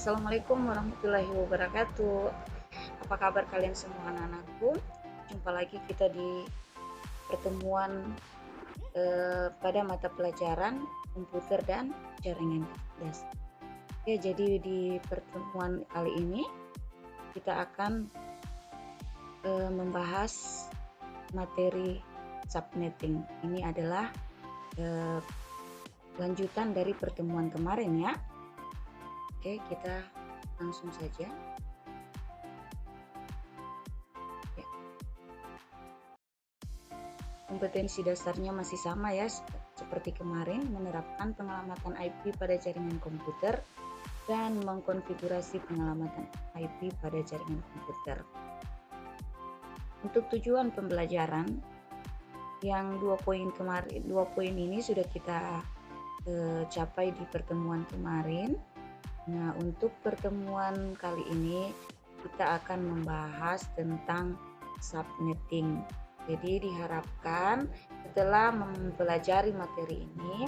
Assalamualaikum warahmatullahi wabarakatuh. Apa kabar kalian semua anak-anakku? Jumpa lagi kita di pertemuan pada mata pelajaran komputer dan jaringan cerdas. Oke, jadi di pertemuan kali ini kita akan membahas materi subnetting. Ini adalah lanjutan dari pertemuan kemarin ya. Oke, kita langsung saja. Ya. Kompetensi dasarnya masih sama ya, seperti kemarin, menerapkan penyelamatan IP pada jaringan komputer dan mengkonfigurasi penyelamatan IP pada jaringan komputer. Untuk tujuan pembelajaran, yang 2 poin ini sudah kita capai di pertemuan kemarin. Nah, untuk pertemuan kali ini kita akan membahas tentang subnetting. Jadi diharapkan setelah mempelajari materi ini,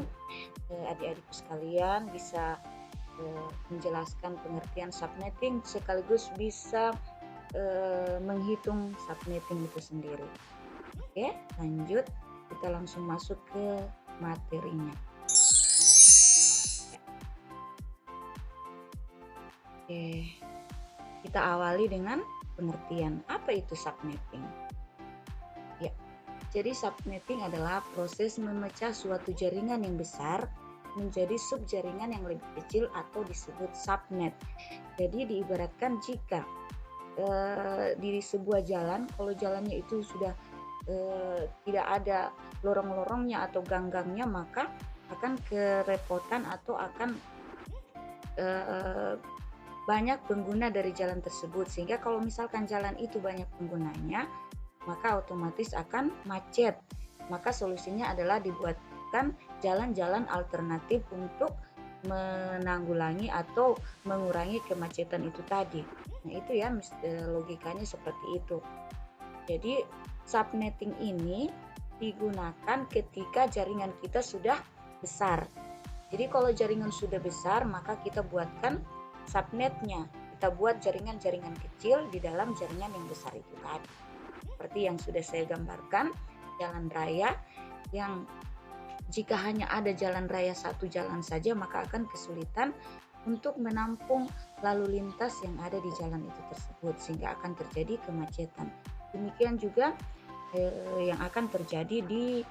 adik-adikku sekalian bisa menjelaskan pengertian subnetting sekaligus bisa menghitung subnetting itu sendiri. Oke, lanjut, kita langsung masuk ke materinya. Oke, kita awali dengan pengertian. Apa itu subnetting? Ya, jadi subnetting adalah proses memecah suatu jaringan yang besar menjadi subjaringan yang lebih kecil atau disebut subnet. Jadi diibaratkan jika di sebuah jalan, kalau jalannya itu sudah tidak ada lorong-lorongnya atau gang-gangnya, maka akan kerepotan atau akan banyak pengguna dari jalan tersebut, sehingga kalau misalkan jalan itu banyak penggunanya maka otomatis akan macet. Maka solusinya adalah dibuatkan jalan-jalan alternatif untuk menanggulangi atau mengurangi kemacetan itu tadi. Nah itu ya logikanya seperti itu. Jadi subnetting ini digunakan ketika jaringan kita sudah besar. Jadi kalau jaringan sudah besar maka kita buatkan subnetnya, kita buat jaringan-jaringan kecil di dalam jaringan yang besar itu tadi. Seperti yang sudah saya gambarkan, jalan raya yang jika hanya ada jalan raya satu jalan saja maka akan kesulitan untuk menampung lalu lintas yang ada di jalan itu tersebut, sehingga akan terjadi kemacetan. Demikian juga yang akan terjadi di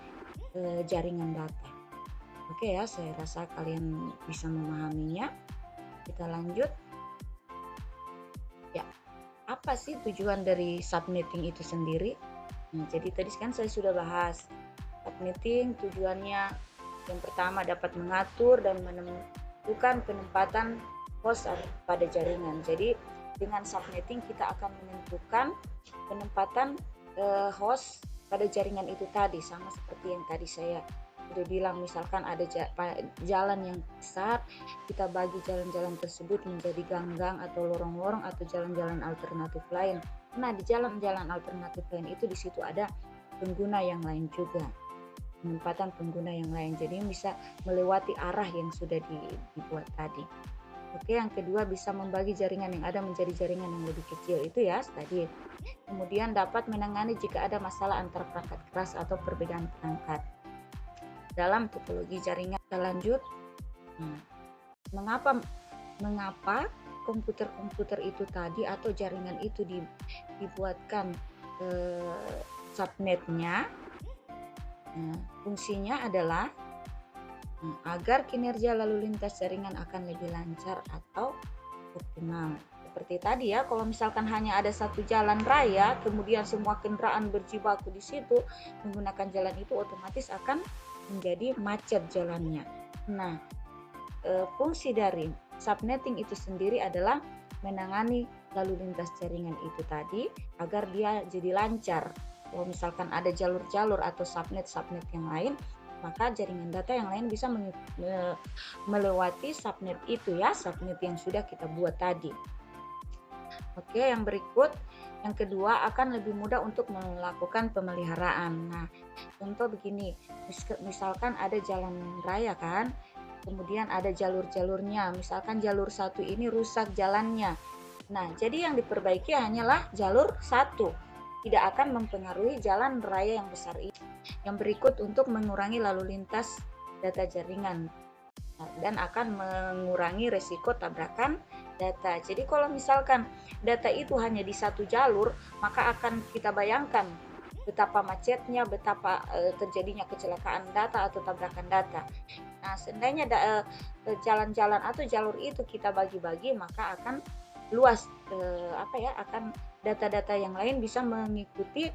jaringan data. Oke ya, saya rasa kalian bisa memahaminya. Kita lanjut. Ya, apa sih tujuan dari subnetting itu sendiri? Nah, jadi tadi kan saya sudah bahas subnetting tujuannya yang pertama dapat mengatur dan menentukan penempatan host pada jaringan. Jadi dengan subnetting kita akan menentukan penempatan host pada jaringan itu tadi, sama seperti yang tadi saya udah bilang, misalkan ada jalan yang besar, kita bagi jalan-jalan tersebut menjadi gang-gang atau lorong-lorong atau jalan-jalan alternatif lain. Nah, di jalan-jalan alternatif lain itu di situ ada pengguna yang lain juga, penempatan pengguna yang lain, jadi bisa melewati arah yang sudah dibuat tadi. Oke, yang kedua bisa membagi jaringan yang ada menjadi jaringan yang lebih kecil, itu ya tadi. Kemudian dapat menangani jika ada masalah antara perangkat keras atau perbedaan perangkat dalam topologi jaringan. Kita lanjut. Mengapa komputer-komputer itu tadi atau jaringan itu dibuatkan subnetnya? Fungsinya adalah agar kinerja lalu lintas jaringan akan lebih lancar atau optimal. Seperti tadi ya, kalau misalkan hanya ada satu jalan raya, kemudian semua kendaraan berjibaku di situ menggunakan jalan itu, otomatis akan menjadi macet jalannya. Nah, fungsi dari subnetting itu sendiri adalah menangani lalu lintas jaringan itu tadi agar dia jadi lancar. Kalau misalkan ada jalur-jalur atau subnet yang lain, maka jaringan data yang lain bisa melewati subnet itu ya, subnet yang sudah kita buat tadi. Oke, yang berikut, yang kedua akan lebih mudah untuk melakukan pemeliharaan. Nah, contoh begini, misalkan ada jalan raya kan, kemudian ada jalur-jalurnya. Misalkan jalur 1 ini rusak jalannya. Nah, jadi yang diperbaiki hanyalah jalur 1. Tidak akan mempengaruhi jalan raya yang besar ini. Yang berikut untuk mengurangi lalu lintas data jaringan dan akan mengurangi resiko tabrakan data. Jadi kalau misalkan data itu hanya di satu jalur, maka akan kita bayangkan betapa macetnya, betapa terjadinya kecelakaan data atau tabrakan data. Nah, seandainya jalan-jalan atau jalur itu kita bagi-bagi, maka akan luas akan data-data yang lain bisa mengikuti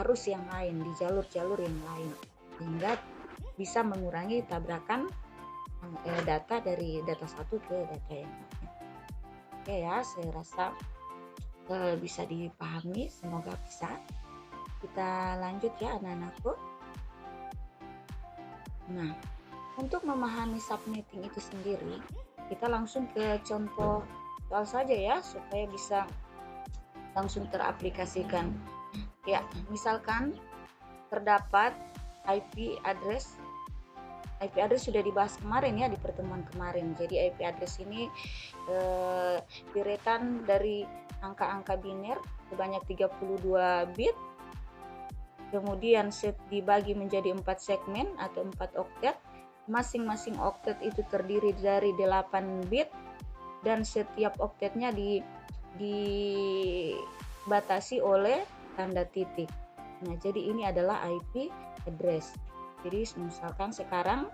arus yang lain di jalur-jalur yang lain, sehingga bisa mengurangi tabrakan data dari data satu ke data yang lain. Oke ya, saya rasa bisa dipahami, semoga bisa. Kita lanjut ya anak-anakku. Nah, untuk memahami subnetting itu sendiri, kita langsung ke contoh soal saja ya, supaya bisa langsung teraplikasikan. Ya, misalkan terdapat IP address sudah dibahas kemarin ya di pertemuan kemarin. Jadi IP address ini deretan dari angka-angka biner sebanyak 32 bit. Kemudian dibagi menjadi 4 segmen atau 4 oktet. Masing-masing oktet itu terdiri dari 8 bit dan setiap oktetnya dibatasi oleh tanda titik. Nah, jadi ini adalah IP address. Jadi misalkan sekarang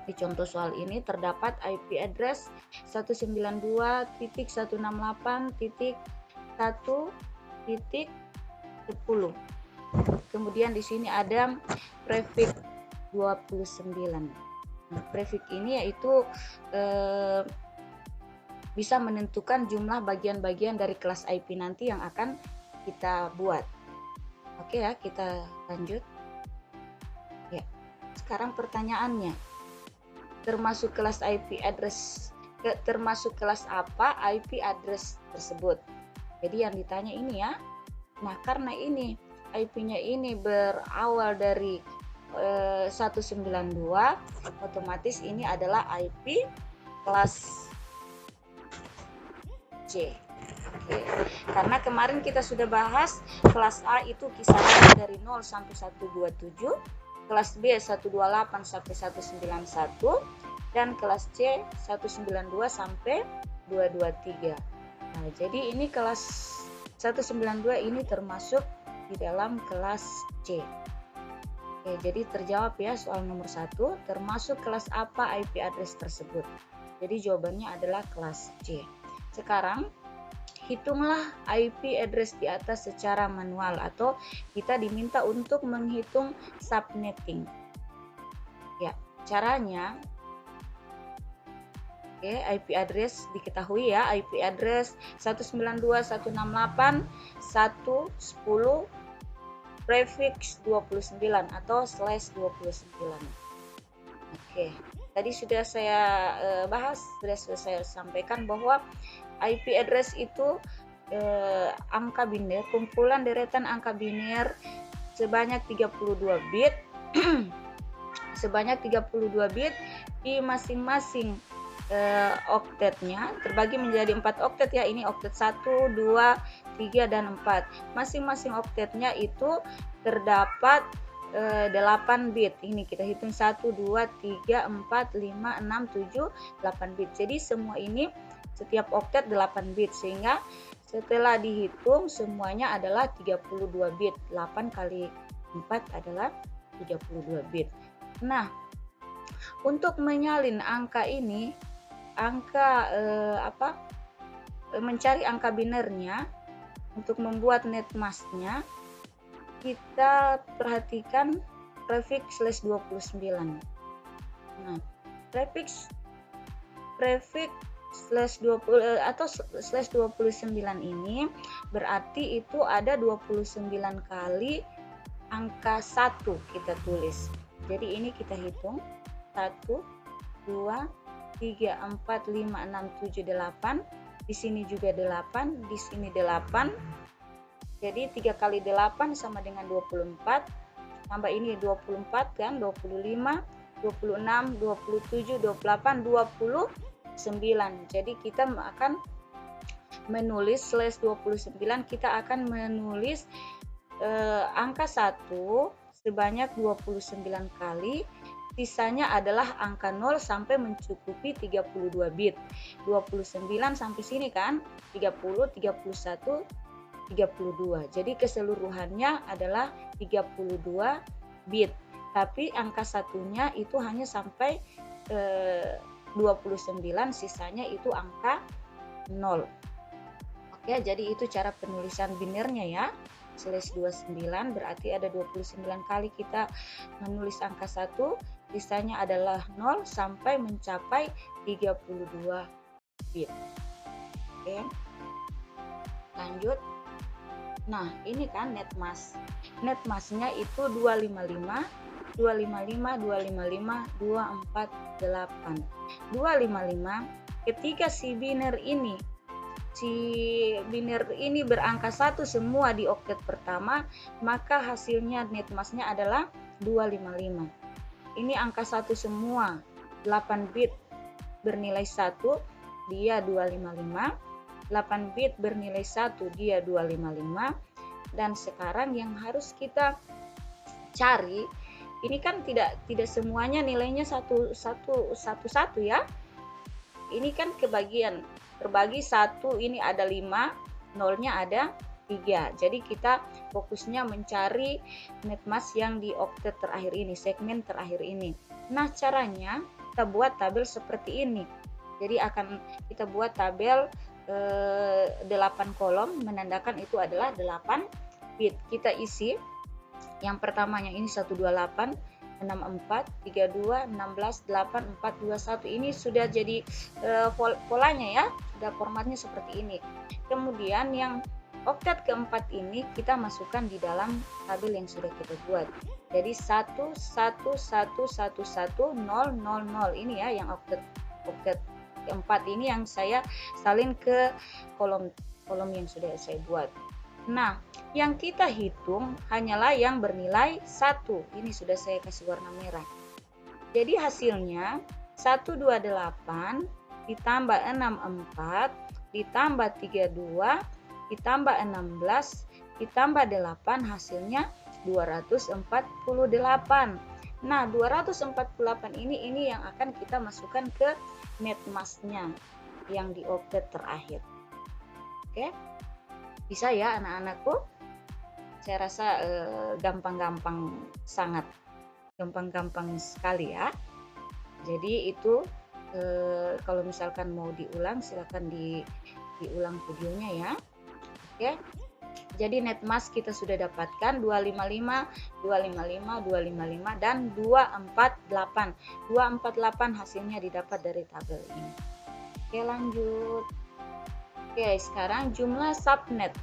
di contoh soal ini terdapat IP address 192.168.1.10. Kemudian di sini ada prefix 29. Nah, prefix ini yaitu bisa menentukan jumlah bagian-bagian dari kelas IP nanti yang akan kita buat. Oke ya, kita lanjut. Ya. Sekarang pertanyaannya, termasuk kelas apa IP address tersebut? Jadi yang ditanya ini ya. Nah, karena ini IP-nya ini berawal dari 192, otomatis ini adalah IP kelas C. Oke. Karena kemarin kita sudah bahas kelas A itu kisaran dari 0 sampai 127, kelas B 128 sampai 191, dan kelas C 192 sampai 223. Nah, jadi ini kelas 192 ini termasuk di dalam kelas C. Oke, jadi terjawab ya soal nomor 1, termasuk kelas apa IP address tersebut? Jadi jawabannya adalah kelas C. Sekarang hitunglah IP address di atas secara manual atau kita diminta untuk menghitung subnetting. Ya, caranya IP address diketahui ya, IP address 192.168.1.10 prefix 29 atau /29. Oke, tadi sudah saya bahas, sudah saya sampaikan bahwa IP address itu angka biner, kumpulan deretan angka biner sebanyak 32 bit sebanyak 32 bit di masing-masing oktetnya terbagi menjadi 4 oktet ya. Ini oktet 1, 2, 3 dan 4. Masing-masing oktetnya itu terdapat 8 bit. Ini kita hitung 1, 2, 3, 4, 5, 6, 7, 8 bit. Jadi semua ini setiap oktet 8 bit, sehingga setelah dihitung semuanya adalah 32 bit. 8 kali 4 adalah 32 bit. Nah, untuk menyalin angka ini, mencari angka binernya untuk membuat netmasknya, kita perhatikan prefix /29. Nah, prefix /20 atau /29 ini berarti itu ada 29 kali angka 1 kita tulis. Jadi ini kita hitung 1, 2, 3, 4, 5, 6, 7, 8. Di sini juga 8, di sini 8. Jadi 3 kali 8 sama dengan 24. Tambah ini 24 kan, 25. 26, 27, 28, 29. Jadi kita akan menulis slash 29, kita akan menulis angka 1 sebanyak 29 kali. Sisanya adalah angka 0 sampai mencukupi 32 bit. 29 sampai sini kan, 30, 31, 32. Jadi keseluruhannya adalah 32 bit. Tapi angka satunya itu hanya sampai 29, sisanya itu angka 0. Oke, jadi itu cara penulisan binernya ya. Slash 29 berarti ada 29 kali kita menulis angka 1, sisanya adalah 0 sampai mencapai 32 bit. Oke. Lanjut. Nah, ini kan net mask. Net masknya itu 255, 255, 255, 248. 255 ketika si biner ini berangka 1 semua di oktet pertama, maka hasilnya net masknya adalah 255. Ini angka 1 semua, 8 bit bernilai 1, dia 255. 8 bit bernilai 1, dia 255. Dan sekarang yang harus kita cari, ini kan tidak semuanya nilainya satu ya. Ini kan terbagi 1, ini ada 5, nolnya ada 3. Jadi kita fokusnya mencari net mask yang di oktet terakhir ini, segmen terakhir ini. Nah, caranya kita buat tabel seperti ini. Jadi akan kita buat tabel 8 kolom, menandakan itu adalah 8 bit. Kita isi yang pertamanya ini 128, 64, 32, 16, 8, 4, 21. Ini sudah jadi polanya ya, sudah formatnya seperti ini. Kemudian yang oktet keempat ini kita masukkan di dalam tabel yang sudah kita buat. Jadi 1, 1, 1, 1, 1, 0, 0, 0. Ini ya yang oktet keempat ini yang saya salin ke kolom yang sudah saya buat. Nah, yang kita hitung hanyalah yang bernilai 1. Ini sudah saya kasih warna merah. Jadi hasilnya 128 ditambah 64 ditambah 32 ditambah 16 ditambah 8 hasilnya 248. Nah, 248 ini yang akan kita masukkan ke net masknya yang di oktet terakhir. Oke. Bisa ya anak-anakku? Saya rasa gampang-gampang, sangat gampang-gampang sekali ya. Jadi itu kalau misalkan mau diulang silakan diulang videonya ya. Oke. Jadi net mask kita sudah dapatkan 255, 255, 255 dan 248. 248 hasilnya didapat dari tabel ini. Oke, lanjut. Oke, sekarang jumlah subnet.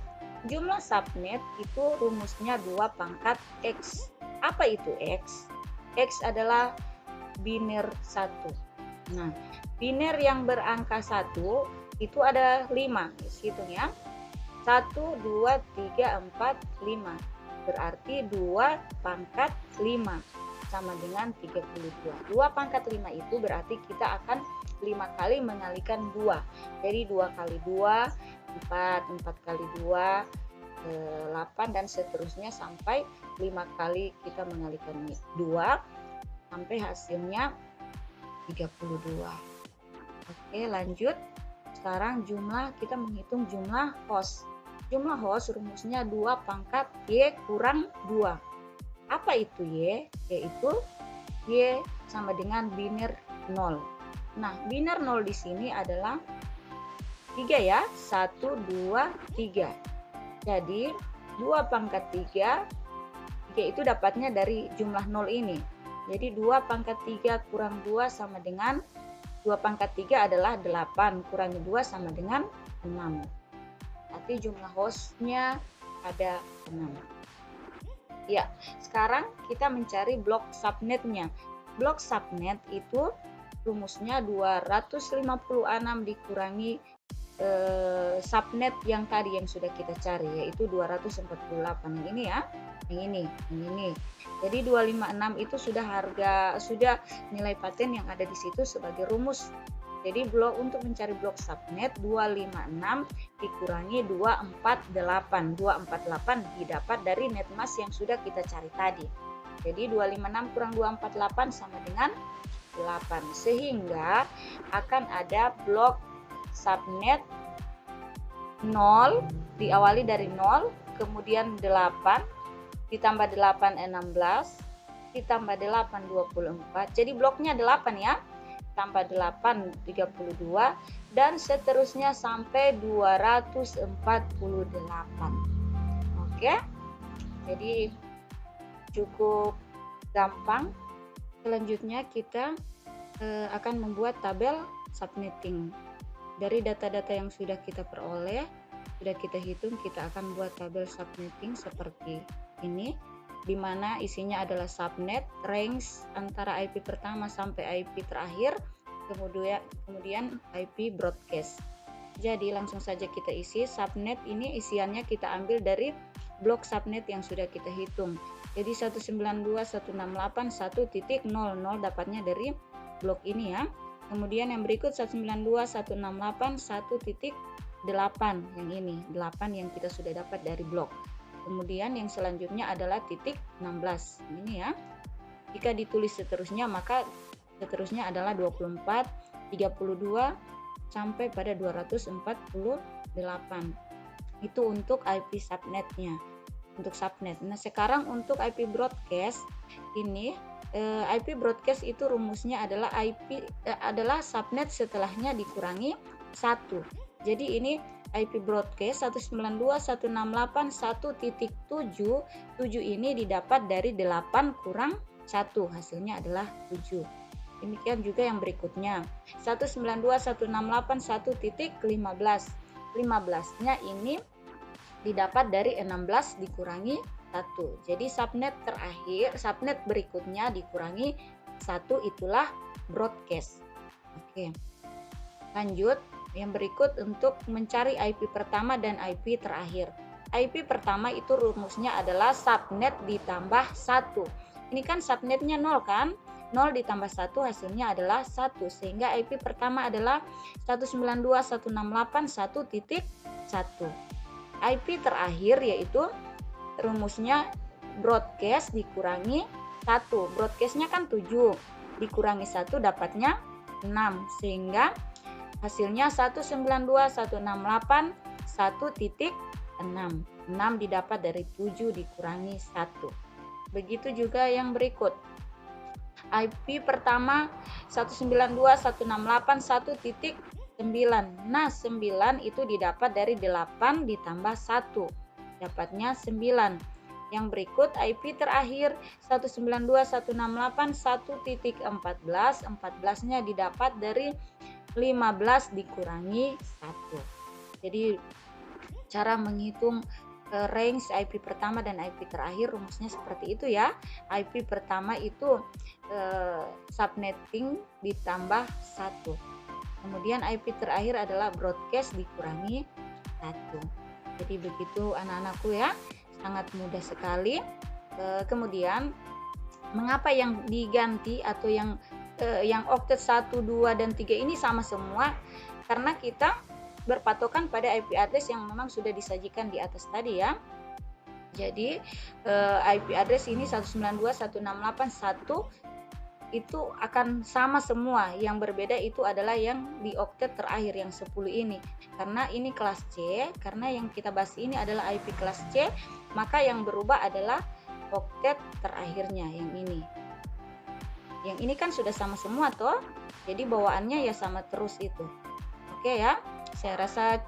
Jumlah subnet itu rumusnya 2 pangkat X. Apa itu X? X adalah biner 1. Nah, biner yang berangka 1 itu ada 5. Hitung ya. 1, 2, 3, 4, 5. Berarti 2 pangkat 5 sama dengan 32. 2 pangkat 5 itu berarti kita akan 5 kali mengalikan 2. Jadi 2 kali 2, 4, 4 kali 2, 8 dan seterusnya sampai 5 kali kita mengalikan 2 sampai hasilnya 32. Oke, lanjut. Sekarang kita menghitung jumlah host. Jumlah host rumusnya 2 pangkat Y kurang 2. Apa itu Y? Yaitu Y sama dengan biner 0. Nah, biner 0 di sini adalah 3 ya. 1, 2, 3. Jadi 2 pangkat 3 itu dapatnya dari jumlah 0 ini. Jadi 2 pangkat 3 kurang 2 sama dengan 2 pangkat 3 adalah 8, kurangi 2 sama dengan 6. Berarti jumlah hostnya ada 6. Ya, sekarang kita mencari blok subnetnya. Blok subnet itu rumusnya 256 dikurangi subnet yang tadi yang sudah kita cari, yaitu 248 yang ini ya, yang ini. Jadi 256 itu sudah nilai paten yang ada di situ sebagai rumus. Jadi untuk mencari blok subnet 256 dikurangi 248. 248 didapat dari net mask yang sudah kita cari tadi. Jadi 256 kurang 248 sama dengan 8. Sehingga akan ada blok subnet 0, diawali dari 0, kemudian 8, ditambah 8 16, ditambah 8 24. Jadi bloknya 8 ya. Tambah 8 32 dan seterusnya sampai 248. Oke. Jadi cukup gampang. Selanjutnya kita akan membuat tabel subnetting. Dari data-data yang sudah kita peroleh, sudah kita hitung, kita akan buat tabel subnetting seperti ini, di mana isinya adalah subnet, range antara IP pertama sampai IP terakhir, kemudian IP broadcast. Jadi langsung saja kita isi. Subnet ini isiannya kita ambil dari blok subnet yang sudah kita hitung. Jadi 192.168.1.00 dapatnya dari blok ini ya. Kemudian yang berikut 192.168.1.8 yang ini, 8 yang kita sudah dapat dari blok. Kemudian yang selanjutnya adalah titik 16 ini ya. Jika ditulis seterusnya, maka seterusnya adalah 24, 32 sampai pada 248. Itu untuk IP subnetnya, untuk subnet. Nah, sekarang untuk IP broadcast ini, IP broadcast itu rumusnya adalah adalah subnet setelahnya dikurangi 1. Jadi ini IP broadcast 192.168.1.7. 7 ini didapat dari 8 kurang 1, hasilnya adalah 7. Demikian juga yang berikutnya 192.168.1.15. 15-nya ini didapat dari 16 dikurangi 1. Jadi subnet berikutnya dikurangi 1, itulah broadcast. Oke. Lanjut, yang berikut untuk mencari IP pertama dan IP terakhir. IP pertama itu rumusnya adalah subnet ditambah 1. Ini kan subnetnya 0 kan? 0 ditambah 1 hasilnya adalah 1, sehingga IP pertama adalah 192.168.1.1. IP terakhir yaitu rumusnya broadcast dikurangi 1. Broadcastnya kan 7, dikurangi 1 dapatnya 6, sehingga hasilnya 192.168.1.6. 6 didapat dari 7 dikurangi 1. Begitu juga yang berikut. IP pertama 192.168.1.9. Nah, 9 itu didapat dari 8 ditambah 1. Dapatnya 9. Yang berikut IP terakhir 192.168.1.14. 14-nya didapat dari 15 dikurangi 1. Jadi cara menghitung range IP pertama dan IP terakhir rumusnya seperti itu ya. IP pertama itu subnetting ditambah 1. Kemudian IP terakhir adalah broadcast dikurangi 1. Jadi begitu anak-anakku ya, sangat mudah sekali. Kemudian mengapa yang diganti atau yang oktet 1, 2, dan 3 ini sama semua? Karena kita berpatokan pada IP address yang memang sudah disajikan di atas tadi ya. Jadi IP address ini 192.168.1 itu akan sama semua. Yang berbeda itu adalah yang di oktet terakhir yang 10 ini. Karena ini kelas C, karena yang kita bahas ini adalah IP kelas C, maka yang berubah adalah oktet terakhirnya yang ini. Yang ini kan sudah sama semua toh. Jadi bawaannya ya sama terus itu. Oke ya. Saya rasa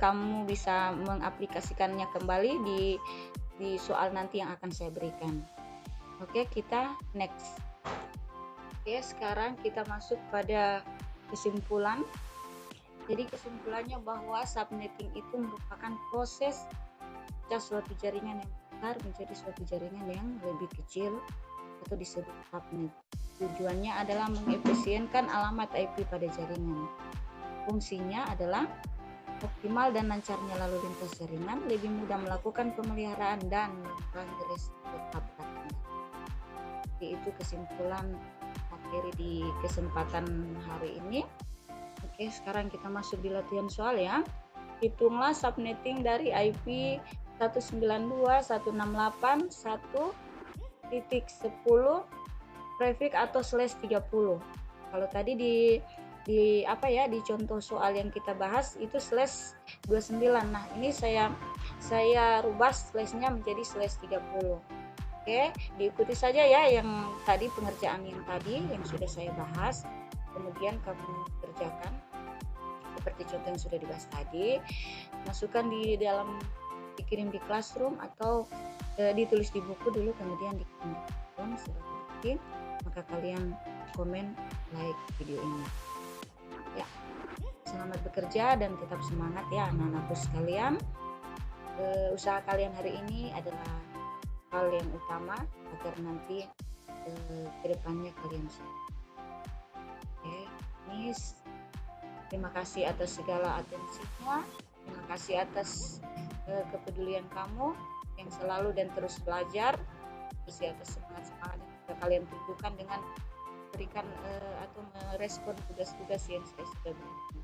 kamu bisa mengaplikasikannya kembali di soal nanti yang akan saya berikan. Oke, kita next. Oke, sekarang kita masuk pada kesimpulan. Jadi kesimpulannya bahwa subnetting itu merupakan proses suatu jaringan yang besar menjadi suatu jaringan yang lebih kecil atau disebut subnet. Tujuannya adalah mengefisienkan alamat IP pada jaringan. Fungsinya adalah optimal dan lancarnya lalu lintas jaringan, lebih mudah melakukan pemeliharaan dan mengurangi risiko tabrakan. Jadi itu kesimpulan materi di kesempatan hari ini. Oke, sekarang kita masuk di latihan soal ya. Hitunglah subnetting dari IP 192.168.1.10 prefix atau /30. Kalau tadi di contoh soal yang kita bahas itu /29. Nah, ini saya rubah slashnya menjadi /30. Oke, diikuti saja ya yang tadi, pengerjaan yang tadi yang sudah saya bahas. Kemudian kamu kerjakan seperti contoh yang sudah dibahas tadi. Masukkan dikirim di Classroom atau ditulis di buku dulu, kemudian dikirim di Classroom. Setelah mungkin maka kalian komen, like video ini. Ya, selamat bekerja dan tetap semangat ya anak-anakku sekalian. Usaha kalian hari ini adalah hal yang utama agar nanti kedepannya kalian bisa. Oke, Miss, terima kasih atas segala atensinya. Terima kasih atas kepedulian kamu yang selalu dan terus belajar. Terima kasih atas semangat yang kalian tunjukkan dengan berikan atau merespon tugas-tugas yang saya sudah berikan.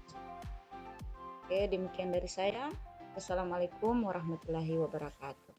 Oke, demikian dari saya. Wassalamualaikum warahmatullahi wabarakatuh.